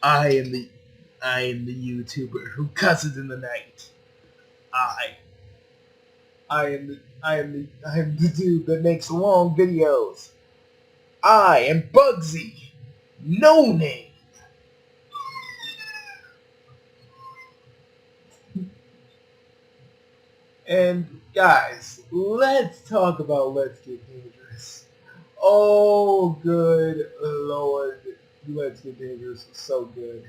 I am the I am the YouTuber who cusses in the night. I I am the dude that makes long videos. I am Bugsy. No name. And guys, let's talk about Let's Get Dangerous. Oh good lord, Let's Get Dangerous is so good.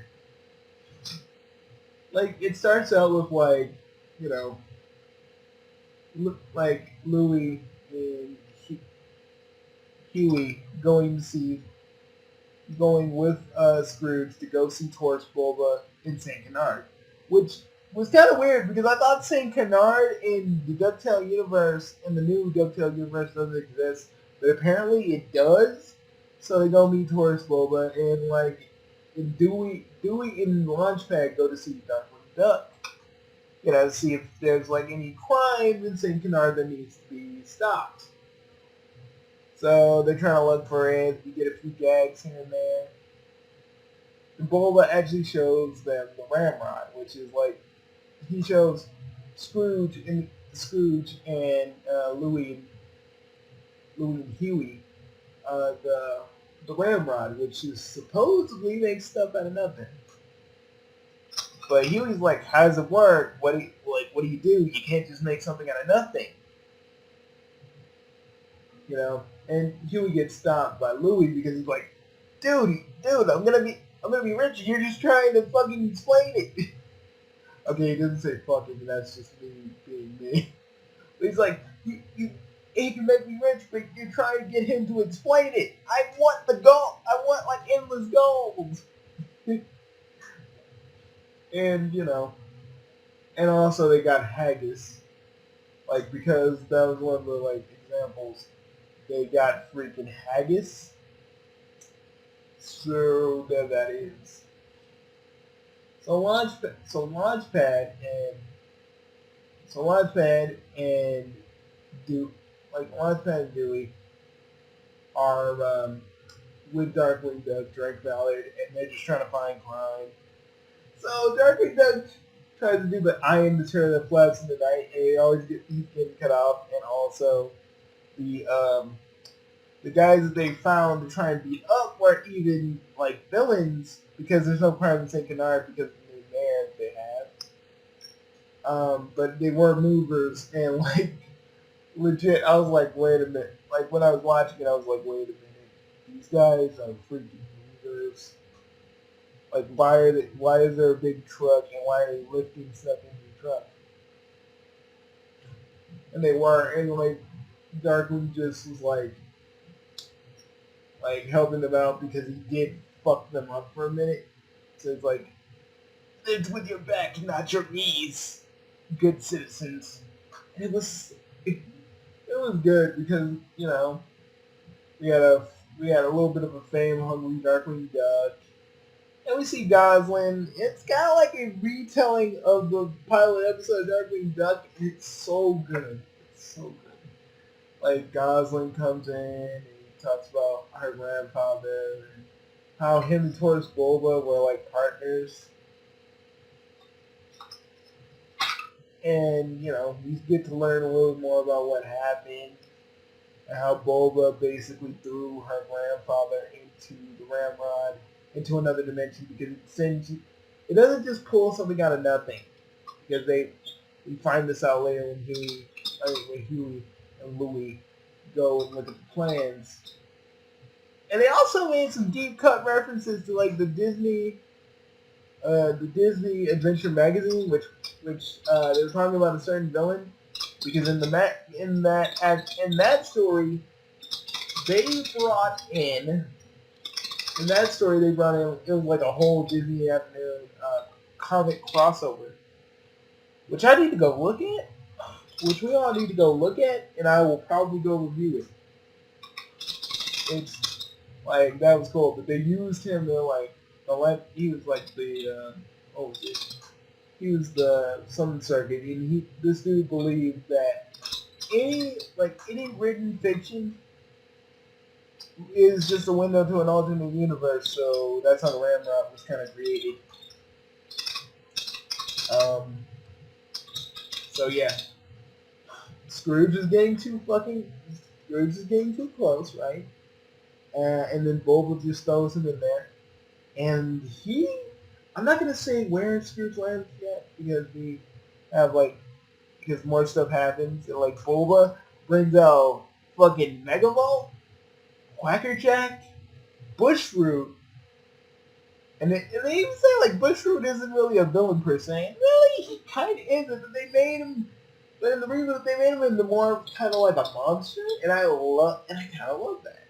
Like it starts out with like, you know, like Louis and Huey going with Scrooge to go see Torch Bulba in Saint Canard, which was kind of weird because I thought Saint Canard in the DuckTales universe, in the new DuckTales universe, doesn't exist, but apparently it does. So they go meet Torch Bulba and like and Dewey and Launchpad go to see Darkwing Duck. You know, see if there's like any crime in Saint Canard that needs to be stopped. So they're trying to look for it. You get a few gags here and there. And Bulba actually shows them the ramrod, which is like he shows Scrooge and Louie and Huey the ramrod, which is supposedly makes stuff out of nothing. But Huey's like, "How does it work? What do you do? You can't just make something out of nothing." You know, and Huey gets stopped by Louie because he's like, dude, I'm gonna be rich. You're just trying to fucking explain it. Okay, he doesn't say fucking, but that's just me being me. But he's like, he can make me rich, but you're trying to get him to explain it. I want the gold. I want like endless gold. And you know, and also they got haggis, like because that was one of the like examples. They got freaking haggis. So there that is. So Launchpad and Launchpad and Dewey are with Darkwing Duck, Drake Ballard, and they're just trying to find crime. So Darkwing Duck tries to do the I am the terror that flaps in the night, and he's getting cut off, and also the guys that they found to try and beat up weren't even like villains because there's no crime in Saint Canard because of the new mayor they have. But they were movers and like legit. I was like, wait a minute. Like when I was watching it, I was like, wait a minute. These guys are freaking movers. Like why is there a big truck and why are they lifting stuff into the truck? And they weren't. And like Darkwing just was like helping them out because he did fuck them up for a minute. So it's like, lift with your back, not your knees, good citizens. And it was good because you know we had a little bit of a fame hungry Darkwing Duck, and we see Gosling. It's kind of like a retelling of the pilot episode of Darkwing Duck. It's so good. It's so good. Like Gosling comes in and he talks about her grandfather and how him and Tortoise Bulba were like partners. And, you know, we get to learn a little more about what happened and how Bulba basically threw her grandfather into the ramrod, into another dimension because it doesn't just pull something out of nothing. Because we find this out later when Huey and Louie go and look at the plans. And they also made some deep cut references to like the Disney Adventure magazine, which they were talking about a certain villain because in that story they brought in it was like a whole Disney afternoon comic crossover, which I need to go look at, which we all need to go look at, and I will probably go review it. It's like that was cool, but they used him to he was like the what was it? He was the summon circuit, and this dude believed that any written fiction is just a window to an alternate universe. So that's how the Ramrod was kind of created. Um, so yeah, Scrooge is getting too fucking. Scrooge is getting too close, right? And then Bulba just throws him in there, and I'm not gonna say where Scrooge lands yet because we have like because more stuff happens. And, like Bulba brings out fucking Megavolt, Quackerjack, Bushroot, and they even say like Bushroot isn't really a villain per se. And really, he kind of isn't. But they made him. But in the reboot, they made him into more kind of like a monster, and I kind of love that.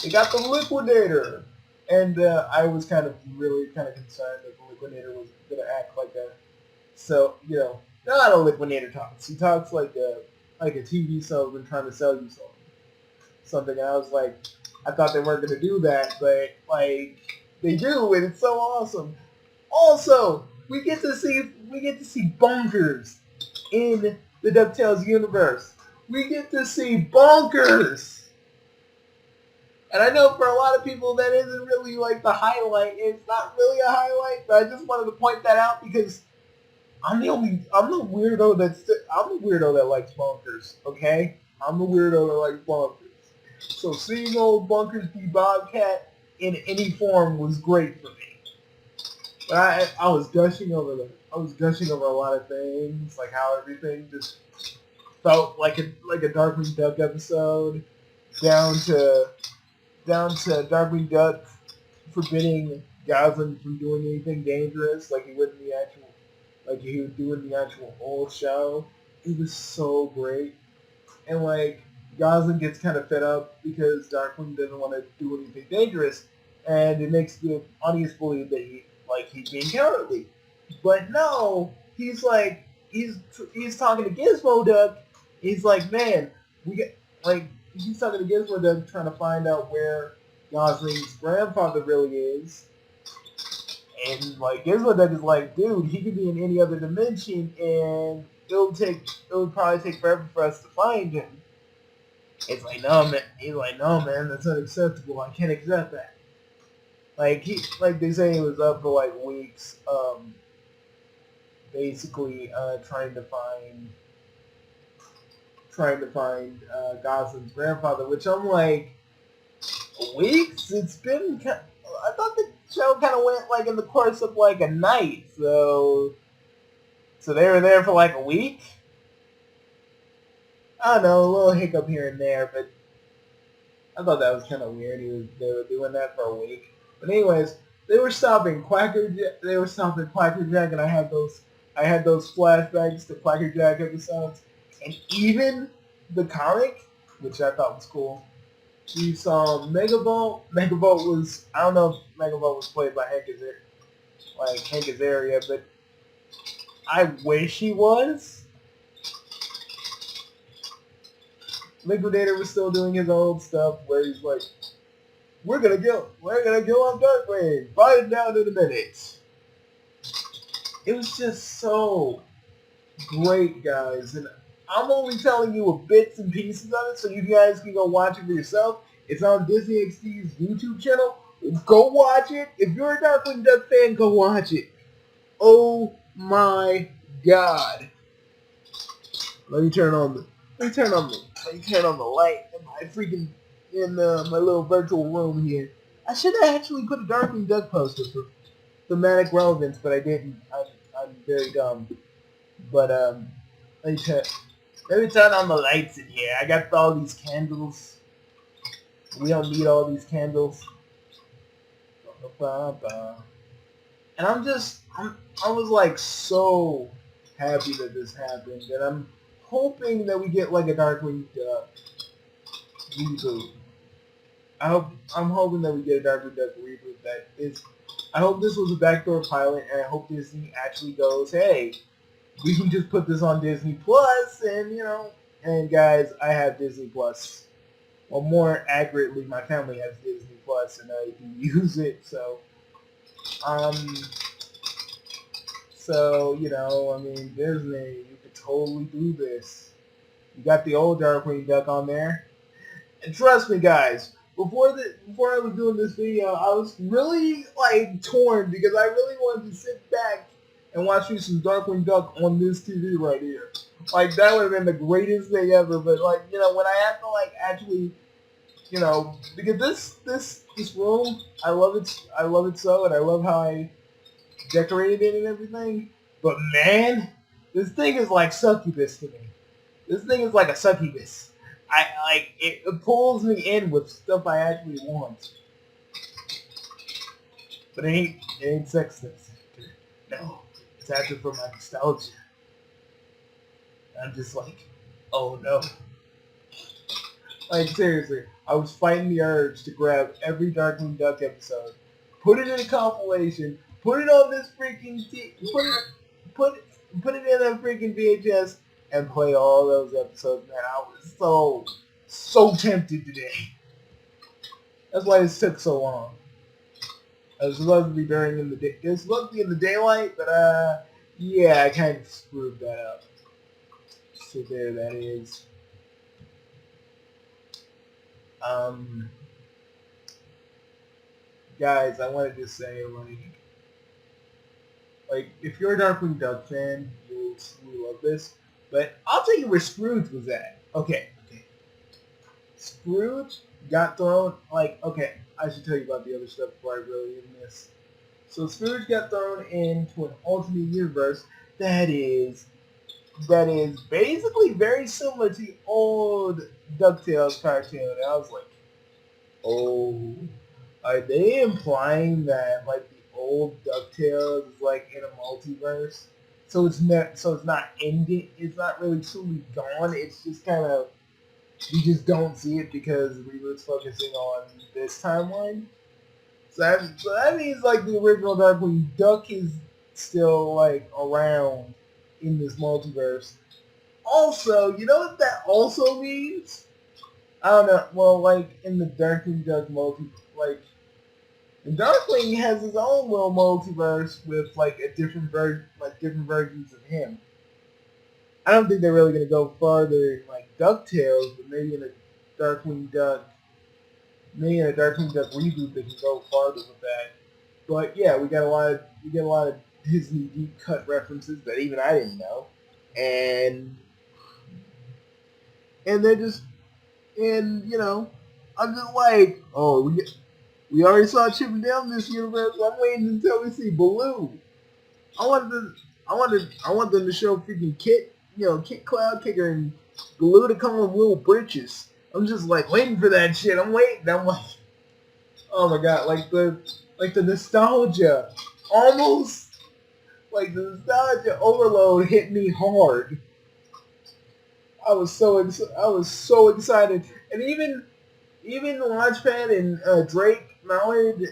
They got the Liquidator, and I was really kind of concerned that the Liquidator was gonna act like a not a Liquidator talks. He talks like a TV salesman trying to sell you something. And I was like, I thought they weren't gonna do that, but like they do, and it's so awesome. Also, we get to see Bonkers in the DuckTales universe. We get to see Bonkers. And I know for a lot of people that isn't really like the highlight. It's not really a highlight, but I just wanted to point that out because I'm the weirdo that likes Bonkers. Okay, I'm the weirdo that likes Bonkers. So seeing old Bonkers be Bobcat in any form was great for me. But I was gushing over a lot of things, like how everything just felt like a Darkwing Duck episode, down to Darkwing Duck forbidding Goslin from doing anything dangerous, like he would do in the actual whole show. It was so great, and like Goslin gets kind of fed up because Darkwing doesn't want to do anything dangerous, and it makes the audience believe that he's being cowardly. But no, he's talking to Gizmo Duck. He's like, man, he's talking to Gizmo Duck trying to find out where Gosling's grandfather really is. And like Gizmo Duck is like, dude, he could be in any other dimension, and it would probably take forever for us to find him. It's like, no, man. He's like, no, man, that's unacceptable. I can't accept that. Like they say he was up for like weeks, basically trying to find Gosling's grandfather, which I'm like, weeks? I thought the show kind of went like in the course of like a night, so they were there for like a week? I don't know, a little hiccup here and there, but I thought that was kind of weird. They were doing that for a week. But anyways, they were stopping Quackerjack, and I had those flashbacks to Quackerjack episodes, and even the comic, which I thought was cool. You saw Megavolt. I don't know if Megavolt was played by Hank Azaria, but I wish he was. Liquidator was still doing his old stuff where he's like, we're gonna kill off Darkwing. Fight it down in a minute. It was just so great, guys, and I'm only telling you bits and pieces of it, so you guys can go watch it for yourself. It's on Disney XD's YouTube channel. Go watch it. If you're a Darkwing Duck fan, go watch it. Oh my god! Let me turn on the light in my little virtual room here. I should have actually put a Darkwing Duck poster for thematic relevance, but I didn't. I'm very dumb. But let me turn on the lights in here. I got all these candles. We don't need all these candles. And I was like so happy that this happened, and I'm hoping that we get like a Darkwing Duck reboot. I'm hoping that we get a Darkwing Duck reboot that is. I hope this was a backdoor pilot, and I hope Disney actually goes, hey, we can just put this on Disney Plus, and guys, I have Disney Plus. Well, more accurately, my family has Disney Plus, and I can use it. So, Disney, you could totally do this. You got the old Darkwing Duck on there, and trust me, guys, before I was doing this video, I was really like torn because I really wanted to sit back and watch me some Darkwing Duck on this TV right here. Like that would have been the greatest thing ever. But like when I have to like actually because this room I love it so, and I love how I decorated it and everything. But man, this thing is like succubus to me. This thing is like a succubus. I like it pulls me in with stuff I actually want. But it ain't sex that's after. No. It's after for my nostalgia. I'm just like, oh no. Like seriously, I was fighting the urge to grab every Darkwing Duck episode, put it in a compilation, put it on this freaking put it in a freaking VHS, and play all those episodes. Man, I was so tempted today. That's why this took so long. It was supposed to be it was supposed to be in the daylight, but yeah, I kind of screwed that up. So there that is. Guys, I wanted to say, like if you're a Darkwing Duck fan, you'll love this. But I'll tell you where Scrooge was at. Okay. Scrooge got thrown, okay, I should tell you about the other stuff before I really get in this. So Scrooge got thrown into an alternate universe that is basically very similar to the old DuckTales cartoon. And I was like, oh, are they implying that like the old DuckTales is like in a multiverse? So it's not ending. It's not really truly gone. It's just kind of you just don't see it because Reboot's focusing on this timeline. So that means like the original Darkwing Duck is still like around in this multiverse. Also, you know what that also means? I don't know. Well, like in the Darkwing Duck and Darkwing has his own little multiverse with like different versions of him. I don't think they're really gonna go farther like DuckTales, but maybe in a Darkwing Duck reboot they can go farther with that. But yeah, we get a lot of Disney deep cut references that even I didn't know, and they're just I'm just like, oh, we already saw Chip and Dale in this universe. I'm waiting until we see Baloo. I want them to show freaking Kit Cloud Kicker and Baloo to come with little britches. I'm just like waiting for that shit. I'm waiting. I'm like, oh my god, like the nostalgia, almost like the nostalgia overload hit me hard. I was so excited, and even Launchpad and Drake Mallard,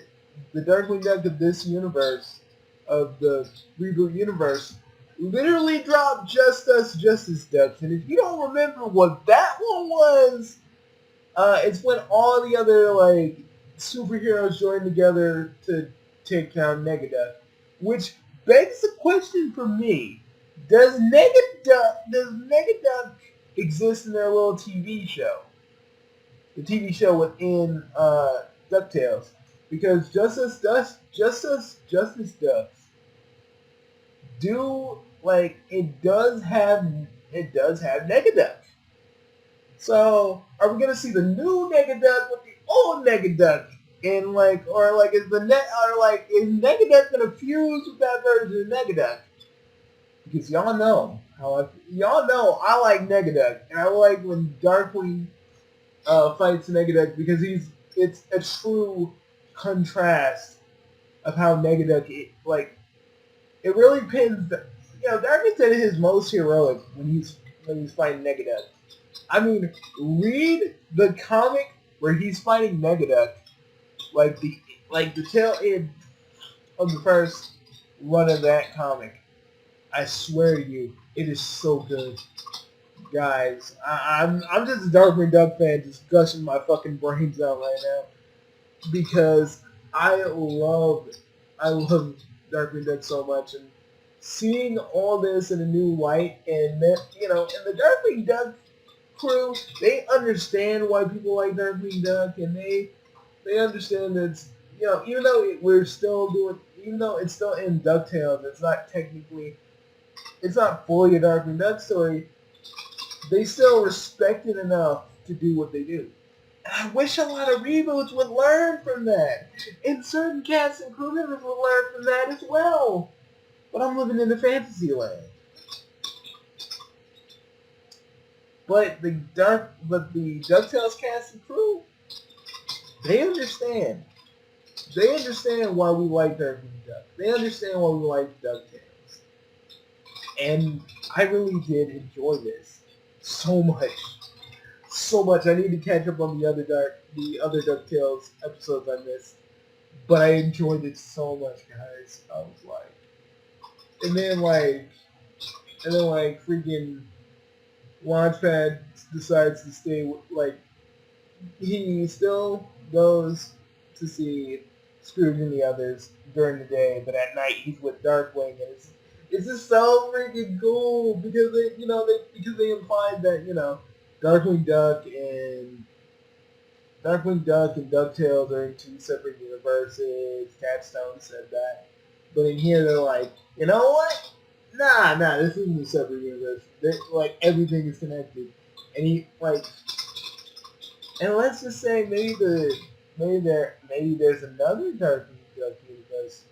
the Darkwing Duck of this universe, of the reboot universe, literally dropped Just Us Justice Ducks. And if you don't remember what that one was, it's when all the other like superheroes join together to take down Negaduck, which begs the question for me: does Negaduck exist in their little TV show? The TV show within DuckTales, because Justice Ducks does have Negaduck. So are we gonna see the new Negaduck with the old Negaduck? And is Negaduck gonna fuse with that version of Negaduck? Because y'all know I like Negaduck, and I like when Darkwing fights Negaduck because it's a true contrast of how Negaduck it really pins Darkwing's at his most heroic when he's fighting Negaduck. I mean, read the comic where he's fighting Negaduck, like the tail end of the first run of that comic. I swear to you, it is so good. Guys, I'm just a Darkwing Duck fan, just gushing my fucking brains out right now because I love Darkwing Duck so much, and seeing all this in a new light, and then and the Darkwing Duck crew, they understand why people like Darkwing Duck, and they understand that it's, even though we're still doing, even though it's still in DuckTales, it's not fully a Darkwing Duck story. They still respect it enough to do what they do. And I wish a lot of reboots would learn from that, and certain cast and crew members would learn from that as well. But I'm living in the fantasy land. But the DuckTales cast and crew, they understand. They understand why we like Darkwing Duck. They understand why we like DuckTales. And I really did enjoy this so much. So much. I need to catch up on the other DuckTales episodes I missed. But I enjoyed it so much, guys. I was like, and then freaking Launchpad decides to stay, he still goes to see Scrooge and the others during the day, but at night he's with Darkwing, and it's just so freaking cool because they implied that Darkwing Duck and DuckTales are in two separate universes. Catstone said that, but in here they're like, you know what? Nah, this isn't a separate universe. Everything is connected, and and let's just say maybe there's another Darkwing Duck universe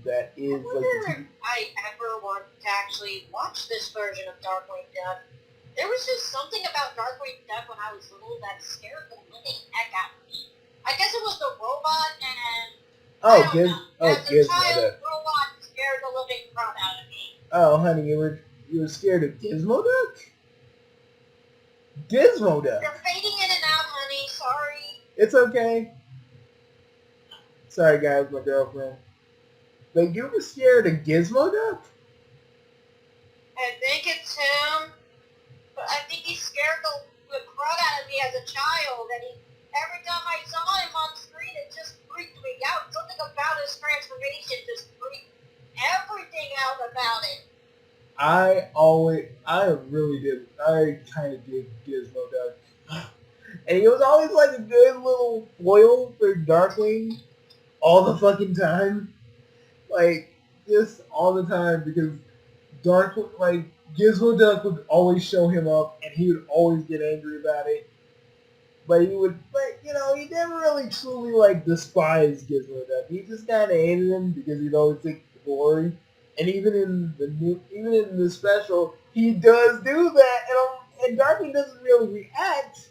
that is I wonder if I ever want to actually watch this version of Darkwing Duck. There was just something about Darkwing Duck when I was little that scared the living heck out of me. I guess it was the robot and As a child, robot scared the living crap out of me. Oh, honey, you were scared of Gizmo Duck? Gizmo Duck. You're fading in and out, honey. Sorry. It's okay. Sorry, guys, my girlfriend. But you were scared of Gizmo Duck? I think it's him. But I think he scared the crud out of me as a child. And every time I saw him on screen, it just freaked me out. Something about his transformation just freaked everything out about it. I kind of did Gizmo Duck. And he was always like a good little foil for Darkwing all the fucking time. Just all the time, because Gizmo Duck would always show him up and he would always get angry about it. But he never really truly despise Gizmo Duck. He just kind of hated him because he'd always take the glory. And even in the special, he does do that, and Darkwing doesn't really react.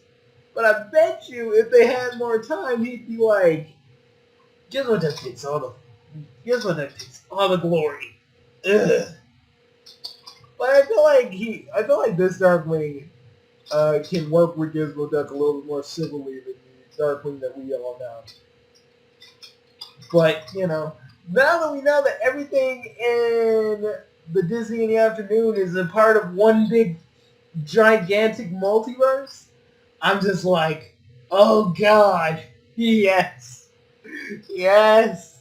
But I bet you, if they had more time, he'd be like, Gizmo Duck takes all the glory. Ugh. But I feel like this Darkwing can work with Gizmo Duck a little bit more civilly than the Darkwing that we all know. But now that we know that everything in the Disney in the Afternoon is a part of one big, gigantic multiverse, I'm just like, oh god, yes, yes,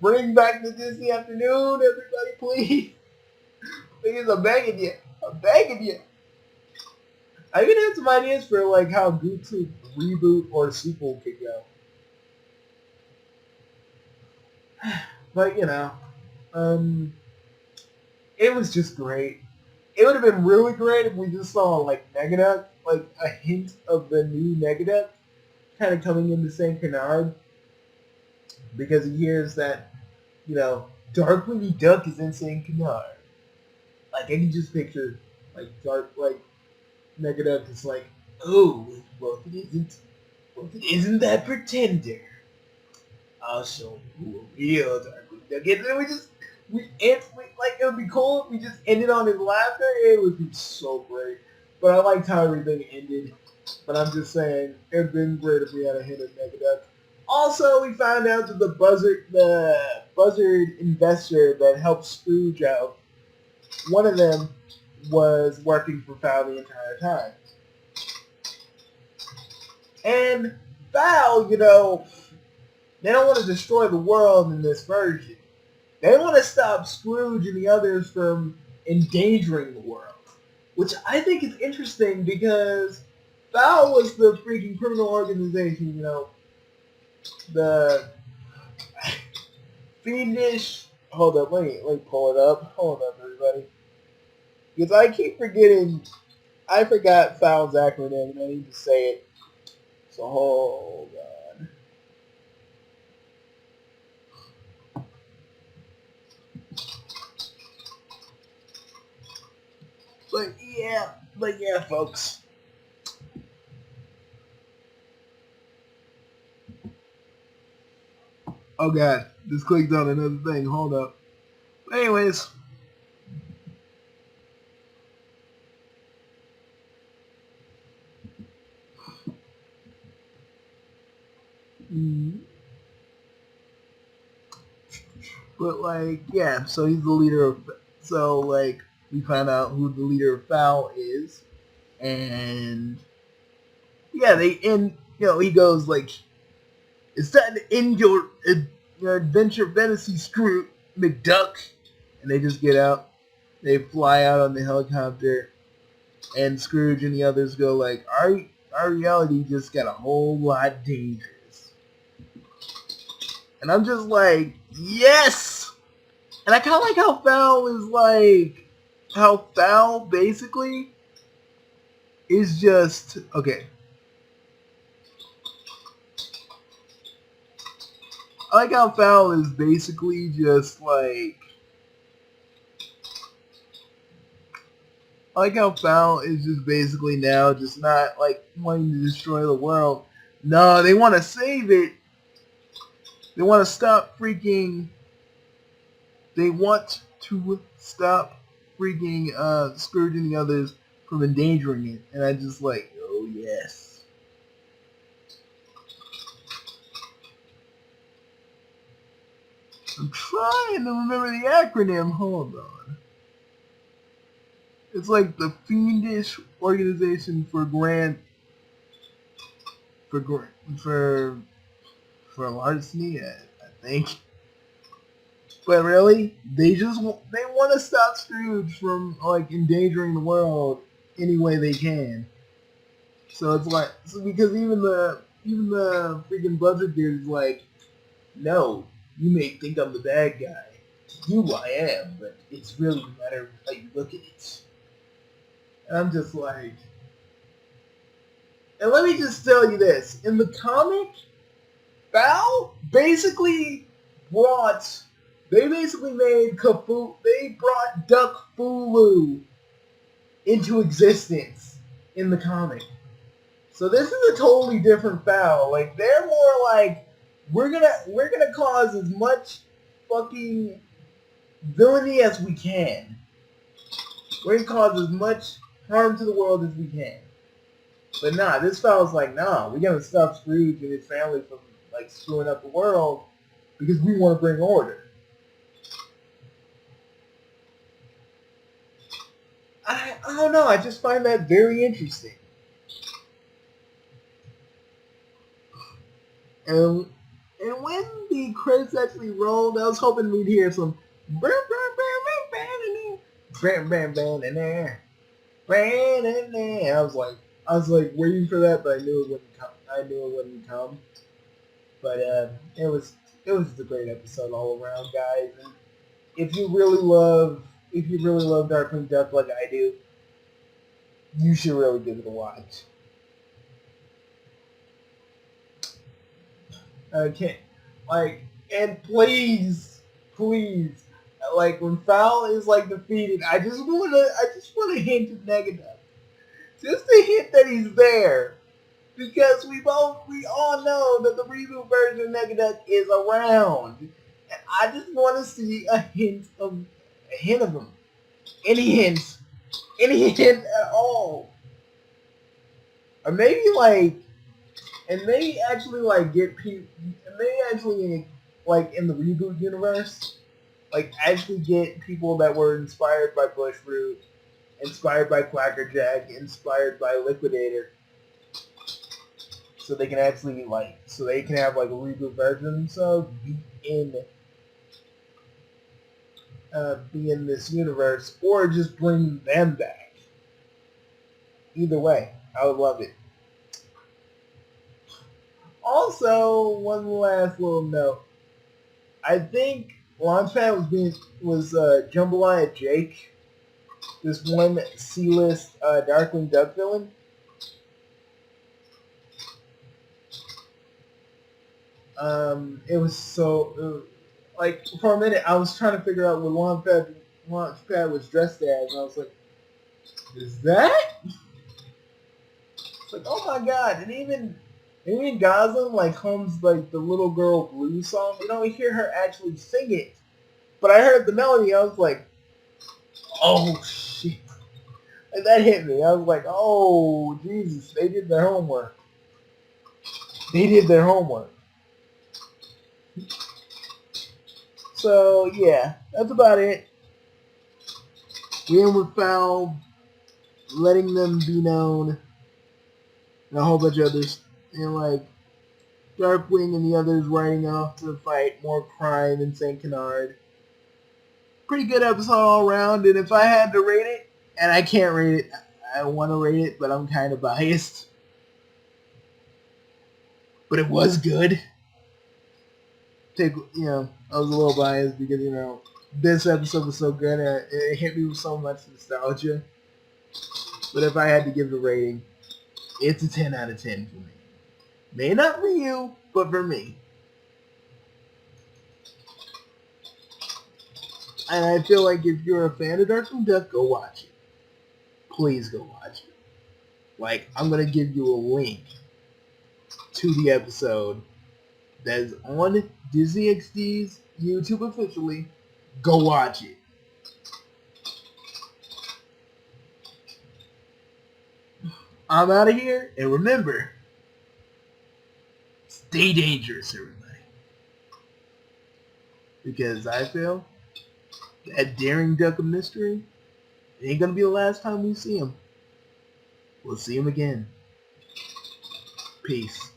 bring back the Disney Afternoon, everybody, please. Please, I'm begging you. I can have some ideas for how Goot's reboot or sequel could go. But it was just great. It would have been really great if we just saw Negaduck, a hint of the new Negaduck kind of coming into Saint Canard, because he hears that Darkwing Duck is in Saint Canard. I can just picture Negaduck is oh, well, if it isn't that pretender, I'll show you who a real Darkwing Duck is. And it would be cool if we just ended on his laughter. It would be so great. But I liked how everything ended. But I'm just saying, it would have been great if we had a hint of Negaduck. Also, we found out that the buzzard investor that helped Scrooge out, one of them was working for Fowl the entire time. And Fowl, they don't want to destroy the world in this version. They want to stop Scrooge and the others from endangering the world. which I think is interesting because Foul was the freaking criminal organization, the fiendish. Hold up, let me pull it up. Hold up, everybody, because I keep forgetting. I forgot Foul's acronym, and I need to say it. So hold on. But yeah, folks. Oh god, just clicked on another thing. Hold up. Anyways. But like, yeah, so he's the leader of. So like, we find out who the leader of Foul is, and yeah, he goes like, it's time to end your adventure fantasy, Scrooge McDuck, and they just get out, they fly out on the helicopter, and Scrooge and the others go like, our reality just got a whole lot dangerous, and I'm just like, yes. And I kind of like how Foul basically is just, okay. I like how Foul is basically just like, I like how Foul is just basically now just not like wanting to destroy the world. No, they want to save it. They want to stop freaking. They want to stop freaking Scrooge and the others from endangering it, and I just like, oh yes. I'm trying to remember the acronym. Hold on. It's like the Fiendish Organization for for larceny, I think. But really, they want to stop Scrooge from like endangering the world any way they can. So it's like, because even the freaking Buzzard dude is like, no, you may think I'm the bad guy. To you I am, but it's really a matter of how you look at it. And I'm just like, and let me just tell you this: in the comic, Val basically brought. They basically made Cthulhu. They brought Duck Fulu into existence in the comic. So this is a totally different Foul. Like, they're more like, we're gonna cause as much fucking villainy as we can. We're gonna cause as much harm to the world as we can. But nah, this Foul's like, nah, we're gonna stop Scrooge and his family from like screwing up the world because we want to bring order. I don't know. I just find that very interesting. And when the credits actually rolled, I was hoping we'd hear some I was like waiting for that, but I knew it wouldn't come. But it was a great episode all around, guys. And if you really love Darkwing Duck like I do, you should really give it a watch. Okay, like, and please, like when Foul is like defeated, I just want to hint at Negaduck, just a hint that he's there, because we all know that the reboot version of Negaduck is around, and I just want to see a hint of him, any hint at all, or maybe like. And they actually like get people, and they actually like in the reboot universe, like actually get people that were inspired by Bushroot, inspired by Quackerjack, inspired by Liquidator, so they can actually have like a reboot version. So be in this universe, or just bring them back. Either way, I would love it. Also, one last little note. I think Launchpad was Jambalaya Jake, this one C-list Darkwing Duck villain. It was so like for a minute I was trying to figure out what Launchpad was dressed as, and I was like, is that? It's like, oh my god, and even Goslin like hums like the Little Girl Blue song. You don't hear her actually sing it, but I heard the melody. I was like, oh shit, and that hit me. I was like, oh Jesus, they did their homework. They did their homework. So yeah, that's about it. We end with Foul letting them be known, and a whole bunch of others, and like Darkwing and the others riding off to fight more crime in St. Canard. Pretty good episode all around, and if I had to rate it, and I can't rate it, I want to rate it, but I'm kind of biased. But it was good. I was a little biased because, this episode was so good, and it hit me with so much nostalgia. But if I had to give it a rating, it's a 10 out of 10 for me. May not for you, but for me. And I feel like if you're a fan of Darkwing Duck, go watch it. Please go watch it. Like, I'm going to give you a link to the episode that is on Disney XD's YouTube officially. Go watch it. I'm out of here, and remember, stay dangerous, everybody. Because I feel that daring duck of mystery ain't gonna be the last time we see him. We'll see him again. Peace.